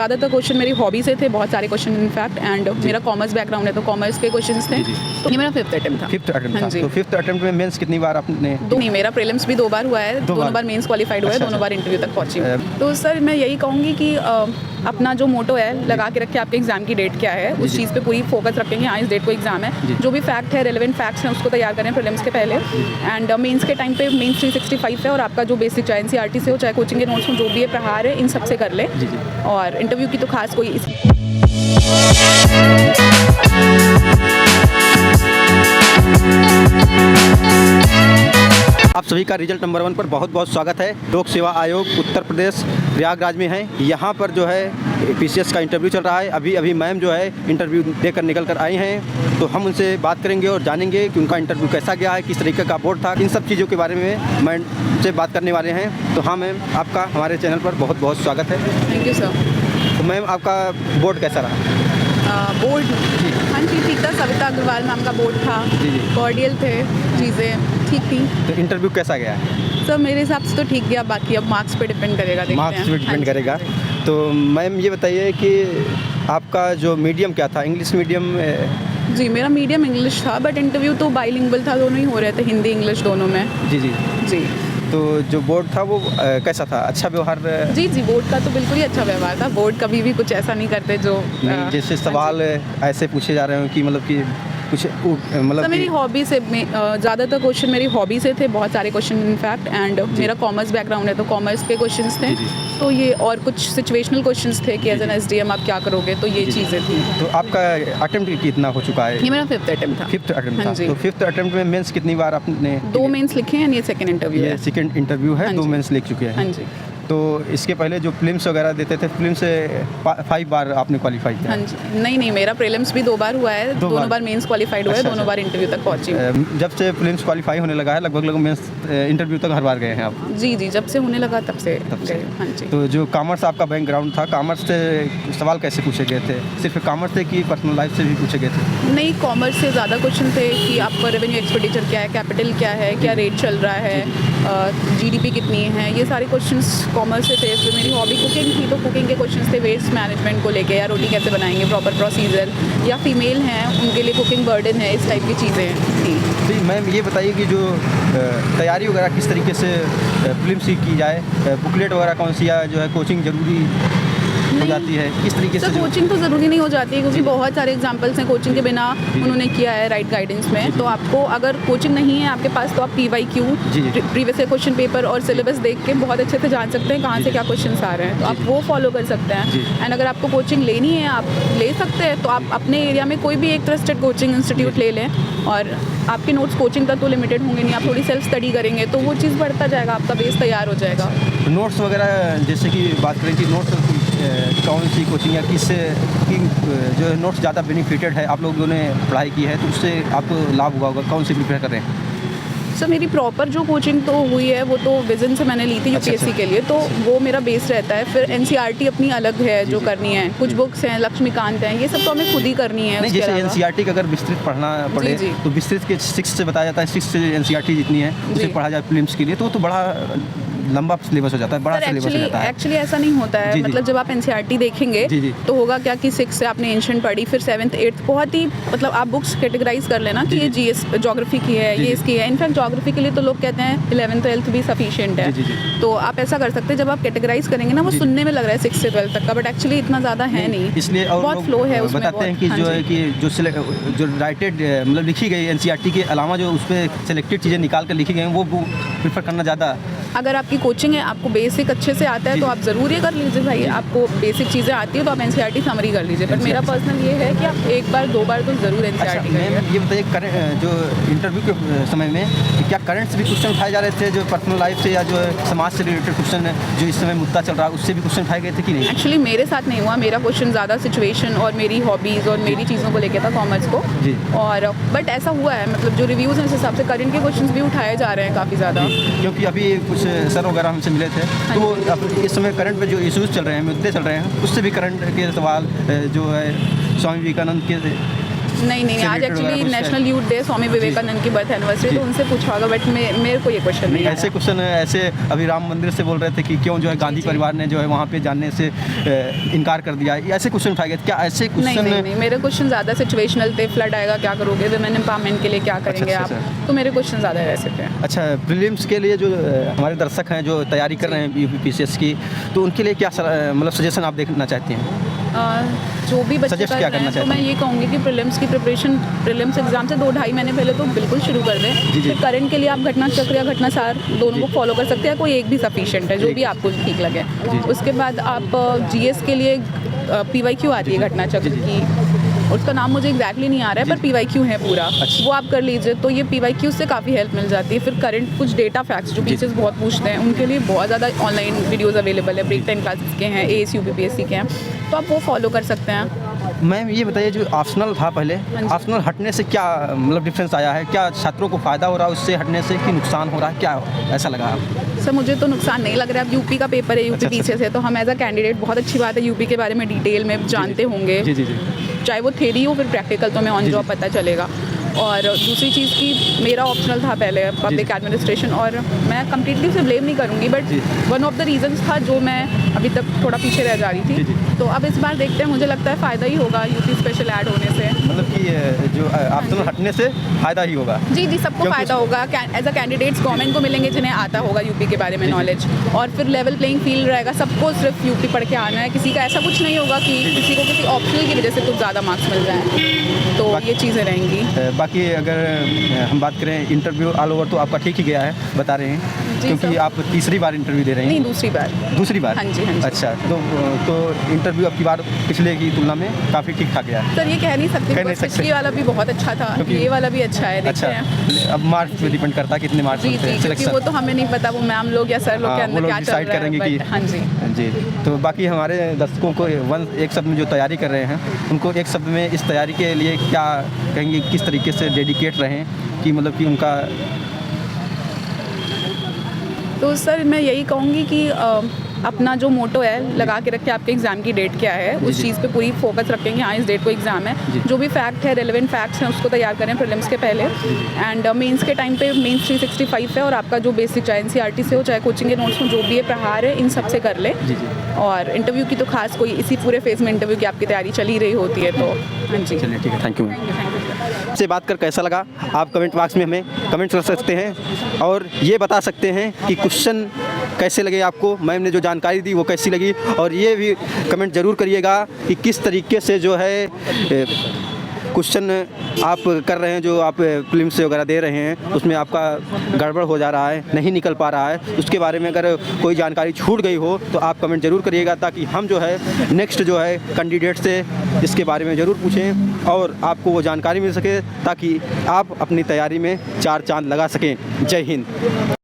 ज़्यादातर क्वेश्चन मेरी हॉबी से थे, बहुत सारे क्वेश्चन इनफैक्ट, एंड मेरा कॉमर्स बैकग्राउंड है तो कॉमर्स के क्वेश्चंस थे। तो ये मेरा फिफ्थ अटेम्प्ट था। फिफ्थ अटेम्प्ट हाँ था। जी। तो फिफ्थ अटेम्प्ट में मेंस कितनी बार आपने? नहीं, मेरा प्रीलिम्स भी 2 बार हुआ है, दोनों बार मेंस क्वालिफाइड हुआ है, अच्छा, दोनों बार इंटरव्यू तक पहुंची हूँ। अ, तो सर मैं यही कहूँगी कि अपना जो मोटो है लगा के रखे, आपके एग्जाम की डेट क्या है, उस चीज़ पे पूरी फोकस रखेंगे। हाँ, इस डेट को एग्जाम है, जो भी फैक्ट है, रेलेवेंट फैक्ट्स हैं, उसको तैयार करें प्रीलिम्स के पहले। एंड मेंस के टाइम पे मेंस 365 है, और आपका जो बेसिक चाहे एनसीईआरटी से हो, चाहे कोचिंग के नोट्स हो, जो भी है प्रहार है, इन सब से कर ले। और इंटरव्यू की तो खास कोई आप सभी का रिजल्ट नंबर 1 पर बहुत बहुत स्वागत है। लोक सेवा आयोग उत्तर प्रदेश प्रयागराज में है। यहाँ पर जो है पीसीएस का इंटरव्यू चल रहा है। अभी मैम जो है इंटरव्यू देकर निकल कर आई हैं, तो हम उनसे बात करेंगे और जानेंगे कि उनका इंटरव्यू कैसा गया है, किस तरीके का बोर्ड था, इन सब चीज़ों के बारे में मैम से बात करने वाले हैं। तो हाँ मैम, आपका हमारे चैनल पर बहुत बहुत स्वागत है। Thank you sir. तो मैम, आपका बोर्ड कैसा रहा? बोर्ड हाँ जी ठीक था, सविता अग्रवाल मैम का बोर्ड था, कॉर्डियल थे, चीज़ें ठीक थी। तो इंटरव्यू कैसा गया है? सर मेरे हिसाब से तो ठीक गया, बाकी अब मार्क्स पे डिपेंड करेगा, देखते हैं। मार्क्स पे डिपेंड करेगा। तो मैम ये बताइए कि आपका जो मीडियम क्या था? English medium? जी मेरा मीडियम इंग्लिश था, बट इंटरव्यू तो बाइलिंगुअल था, दोनों ही हो रहे थे, हिंदी इंग्लिश दोनों में। जी। जी तो जो बोर्ड था वो कैसा था? अच्छा व्यवहार? जी बोर्ड का तो बिल्कुल ही अच्छा व्यवहार था। बोर्ड कभी भी कुछ ऐसा नहीं करते जो नहीं, जैसे सवाल ऐसे पूछे जा रहे हो कि मतलब कि कुछ मतलब मेरी हॉबी से ज़्यादातर क्वेश्चन मेरी हॉबी से थे, बहुत सारे क्वेश्चन इनफैक्ट, एंड मेरा कॉमर्स बैकग्राउंड है तो कॉमर्स के क्वेश्चंस थे। तो ये और कुछ सिचुएशनल क्वेश्चंस थे कि एज एन एसडीएम आप क्या करोगे, तो ये चीज़ें थी। तो आपका अटेम्प्ट कितना हो चुका है? ये मेरा फिफ्थ अटेम्प्ट था। फिफ्थ अटेम्प्ट हाँ था। जी। तो फिफ्थ अटेम्प्ट में मेंस कितनी बार आपने? 2 मेंस लिखे हैं, ये सेकंड इंटरव्यू ये है। सेकंड इंटरव्यू है, हाँ 2 जी। मेंस लिख चुके हैं। हाँ जी। तो इसके पहले जो फिल्म्स वगैरह देते थे, फिल्म से 5 बार आपने क्वालिफाई किया? हाँ जी। नहीं, मेरा प्रीलिम्स भी 2 बार हुआ है, दोनों बार मेंस क्वालिफाइड हुआ है, अच्छा, दोनों बार इंटरव्यू तक पहुंची हूँ। जब से फिल्म्स क्वालिफाई होने लगा है, लगभग मेंस इंटरव्यू तक हर बार गए हैं आप? जी जब से होने लगा तब से गए। हाँ जी। तो जो कॉमर्स आपका बैकग्राउंड था, कॉमर्स से सवाल कैसे पूछे गए थे? सिर्फ कॉमर्स से कि पर्सनल लाइफ से भी पूछे गए थे? नहीं, कॉमर्स से ज़्यादा क्वेश्चन थे कि आपका रेवेन्यू एक्सपेंडिचर क्या है, कैपिटल क्या है, क्या रेट चल रहा है, जीडीपी कितनी है, ये सारे क्वेश्चंस कॉमर्स से थे। फिर मेरी हॉबी कुकिंग थी, तो कुकिंग के क्वेश्चंस थे वेस्ट मैनेजमेंट को लेके, या रोटी कैसे बनाएंगे, प्रॉपर प्रोसीजर, या फीमेल हैं उनके लिए कुकिंग बर्डन है, इस टाइप की चीज़ें थी। तो मैम ये बताइए कि जो तैयारी वगैरह किस तरीके से फिल्म की जाए, बुकलेट वगैरह कौन सी, या जो है कोचिंग ज़रूरी हो जाती है, किस तरीके से? कोचिंग तो ज़रूरी नहीं हो जाती है, क्योंकि बहुत सारे एग्जांपल्स हैं कोचिंग के बिना उन्होंने किया है राइट गाइडेंस में। तो आपको अगर कोचिंग नहीं है आपके पास, तो आप PYQ प्रीवियस क्वेश्चन पेपर और सिलेबस देख के बहुत अच्छे से जान सकते हैं कहाँ से क्या क्वेश्चंस आ रहे हैं, तो आप वो फॉलो कर सकते हैं। एंड अगर आपको कोचिंग लेनी है, आप ले सकते हैं, तो आप अपने एरिया में कोई भी एक ट्रस्टेड कोचिंग इंस्टीट्यूट ले लें, और आपके नोट्स कोचिंग तक तो लिमिटेड होंगे नहीं, आप थोड़ी सेल्फ स्टडी करेंगे तो वो चीज़ बढ़ता जाएगा, आपका बेस तैयार हो जाएगा। नोट्स वगैरह जैसे कि बात करें कि नोट्स कौन सी कोचिंग या किससे की जो है नोट्स ज़्यादा बेनिफिटेड है, आप लोगों ने पढ़ाई की है तो उससे आपको लाभ हुआ होगा, कौन सी प्रिपेयर कर रहे हैं? सर मेरी प्रॉपर जो कोचिंग तो हुई है वो तो विजन से मैंने ली थी UPSC के लिए, तो वो मेरा बेस रहता है। फिर NCERT अपनी अलग है जो करनी है, कुछ बुक्स हैं, लक्ष्मीकांत हैं, ये सब तो हमें खुद ही करनी है। नहीं, जैसे NCERT का अगर विस्तृत पढ़ना पड़े तो विस्तृत के 6 से बताया जाता है, 6 से NCERT जितनी है उसे पढ़ा जाए फिल्म्स के लिए, तो बड़ा लंबा सिलेबस हो जाता है, बड़ा सिलेबस हो जाता है। एक्चुअली ऐसा नहीं होता है, मतलब जब आप NCERT देखेंगे तो होगा क्या कि 6 से आपने एंशिएंट पढ़ी, फिर 7th 8th बहुत ही, मतलब आप बुक्स कैटेगराइज कर लेना कि ये GS ज्योग्राफी की है, ये इसकी है। इनफैक्ट ज्योग्राफी के लिए तो लोग कहते हैं 11th 12th भी सफिशिएंट है। तो आप ऐसा कर सकते हैं, जब आप कैटेगराइज करेंगे ना, वो सुनने में लग रहा है 6 से 12th तक का, बट एक्चुअली इतना ज़्यादा है नहीं, इसलिए बहुत फ्लो है उसमें। बताते हैं कि जो है कि जो राइटेड मतलब लिखी गई NCERT के अलावा जो उस पर सेलेक्टेड चीज़ें निकाल कर लिखी गई हैं वो प्रेफर करना ज़्यादा। अगर आपकी कोचिंग है, आपको बेसिक अच्छे से आता है तो आप ज़रूर ये कर लीजिए भाई, आपको बेसिक चीज़ें आती है तो आप NCERT समरी कर लीजिए, बट मेरा पर्सनल ये है कि आप 1 बार 2 बार तो ज़रूर NCERT करिए। ये बताइए, जो इंटरव्यू के समय में क्या करंट्स भी क्वेश्चन उठाए जा रहे थे, जो पर्सनल लाइफ से या जो समाज से रिलेटेड क्वेश्चन जो इस समय मुद्दा चल रहा है उससे भी क्वेश्चन उठाए गए थे कि नहीं? एक्चुअली मेरे साथ नहीं हुआ, मेरा क्वेश्चन ज़्यादा सिचुएशन और मेरी हॉबीज़ और मेरी चीज़ों को लेकर था, कॉमर्स को। और बट ऐसा हुआ है, मतलब जो रिव्यूज़ हैं उस हिसाब से करंट के क्वेश्चन भी उठाए जा रहे हैं काफ़ी ज़्यादा, क्योंकि अभी कुछ सर वगैरह हमसे मिले थे तो अब इस समय करंट में जो इश्यूज़ चल रहे हैं, मुद्दे चल रहे हैं, उससे भी करंट के सवाल जो है स्वामी विवेकानंद के नहीं नहीं, आज actually national youth day, Swami Vivekananda की बर्थ एनिवर्सरी, तो उनसे पूछा होगा, बट मेरे को ये क्वेश्चन नहीं ऐसे क्वेश्चन ऐसे अभी राम मंदिर से बोल रहे थे कि क्यों जो है गांधी परिवार ने जो है वहाँ पे जानने से इनकार कर दिया, ऐसे क्वेश्चन उठाए गए, क्या ऐसे क्वेश्चन? नहीं, मेरे क्वेश्चन ज़्यादा सिचुएशनल थे, फ्लड आएगा क्या करोगे, वुमेन एम्पावरमेंट के लिए क्या करेंगे आप, तो मेरे क्वेश्चन ज़्यादा ऐसे थे। अच्छा, प्रीलिम्स के लिए जो हमारे दर्शक हैं जो तैयारी कर रहे हैं यूपीपीसीएस की, तो उनके लिए क्या मतलब सजेशन आप देखना चाहती हैं? जो भी बच्चे कर रहे हैं, तो मैं ये कहूँगी कि प्रीलिम्स की प्रिपरेशन, प्रीलिम्स एग्जाम से 2-2.5 महीने पहले तो बिल्कुल शुरू कर दें। फिर करंट के लिए आप घटना चक्र या घटना सार दोनों को फॉलो कर सकते हैं, कोई एक भी सफिशिएंट है, जो भी आपको ठीक लगे। उसके बाद आप जीएस के लिए PYQ आती है घटना चक्र की, उसका नाम मुझे एग्जैक्टली नहीं आ रहा है, पर PYQ है पूरा, वो आप कर लीजिए, तो ये PYQ से काफ़ी हेल्प मिल जाती है। फिर करंट कुछ डेटा फैक्ट्स जो टीचर्स बहुत पूछते हैं, उनके लिए बहुत ज़्यादा ऑनलाइन वीडियोज़ अवेलेबल है, ब्रेक टाइम क्लासेस के हैं, ASU PPSC के हैं, तो आप वो फॉलो कर सकते हैं। मैम ये बताइए, जो ऑप्शनल था पहले, ऑप्शनल हटने से क्या मतलब डिफरेंस आया है? क्या छात्रों को फ़ायदा हो रहा है उससे हटने से, कि नुकसान हो रहा है, क्या ऐसा लगा आपको? सर मुझे तो नुकसान नहीं लग रहा है। अब यूपी का पेपर है, यूपी पीसीएस है, तो हम एज अ कैंडिडेट, बहुत अच्छी बात है, यूपी के बारे में डिटेल में जानते होंगे, चाहे वो थ्योरी हो फिर प्रैक्टिकल, तो हमें ऑन जॉब पता चलेगा। और दूसरी चीज़ की मेरा ऑप्शनल था पहले पब्लिक एडमिनिस्ट्रेशन, और मैं कम्प्लीटली उसे ब्लेम नहीं करूँगी, but one of the reasons था जो मैं अभी तक थोड़ा पीछे रह जा रही थी। तो अब इस बार देखते हैं, मुझे लगता है फ़ायदा ही होगा यूपी स्पेशल ऐड होने से, मतलब कि जो ऑप्शनल हटने से फ़ायदा ही होगा। जी, सबको फ़ायदा होगा। एज अ कैंडिडेट्स गवर्नमेंट को मिलेंगे जिन्हें आता होगा यूपी के बारे में नॉलेज, और फिर लेवल प्लेइंग फील्ड रहेगा, सबको सिर्फ यूपी पढ़ के आना है, किसी का ऐसा कुछ नहीं होगा कि किसी को किसी ऑप्शनल की वजह से कुछ ज़्यादा मार्क्स मिल जाए, तो ये चीज़ें रहेंगी। बाकी अगर हम बात करें इंटरव्यू ऑल ओवर, तो आपका ठीक ही गया है, बता रहे हैं, क्योंकि आप तीसरी बार इंटरव्यू दे रहे हैं। नहीं, दूसरी बार। हाँ जी। अच्छा, तो इंटरव्यू अब की बार पिछले की तुलना में काफ़ी ठीक ठाक गया है? सर ये कह नहीं सकते, पिछली वाला भी बहुत अच्छा था, ये वाला भी अच्छा है। अच्छा, अब मार्क्स पे डिपेंड करता है कितने मार्क्स मिलते हैं, क्योंकि वो तो हमें नहीं पता, वो मैम लोग या सर लोग के अंदर क्या चल रहा है, करेंगे कि हाँ जी। तो बाकी हमारे दर्शकों को एक शब्द में जो तैयारी कर रहे हैं, उनको एक शब्द में इस तैयारी के लिए क्या कहेंगे, किस तरीके से डेडिकेट रहें, कि मतलब कि उनका? तो सर मैं यही कहूँगी कि अपना जो मोटो है लगा के रखें, आपके एग्ज़ाम की डेट क्या है, उस चीज़ पे पूरी फोकस रखें कि हाँ इस डेट को एग्ज़ाम है, जो भी फैक्ट है, रेलेवेंट फैक्ट्स हैं, उसको तैयार करें प्रीलिम्स के पहले। एंड मेंस के टाइम पे मेंस 365 है, और आपका जो बेसिक चाहे NCERT से हो, चाहे कोचिंग के नोट्स में जो भी है प्रहार है, इन सब से कर लें। और इंटरव्यू की तो खास कोई, इसी पूरे फेज़ में इंटरव्यू की आपकी तैयारी चल ही रही होती है, तो हाँ जी। चलिए ठीक है, थैंक यू मैम। से बात कर कैसा लगा, आप कमेंट बॉक्स में हमें कमेंट कर सकते हैं, और ये बता सकते हैं कि क्वेश्चन कैसे लगे आपको, मैम ने जो जानकारी दी वो कैसी लगी, और ये भी कमेंट ज़रूर करिएगा कि किस तरीके से जो है क्वेश्चन आप कर रहे हैं, जो आप प्रीलिम्स से वगैरह दे रहे हैं, उसमें आपका गड़बड़ हो जा रहा है, नहीं निकल पा रहा है, उसके बारे में अगर कोई जानकारी छूट गई हो तो आप कमेंट ज़रूर करिएगा, ताकि हम जो है नेक्स्ट जो है कैंडिडेट से इसके बारे में ज़रूर पूछें और आपको वो जानकारी मिल सके, ताकि आप अपनी तैयारी में 4 चांद लगा सकें। जय हिंद।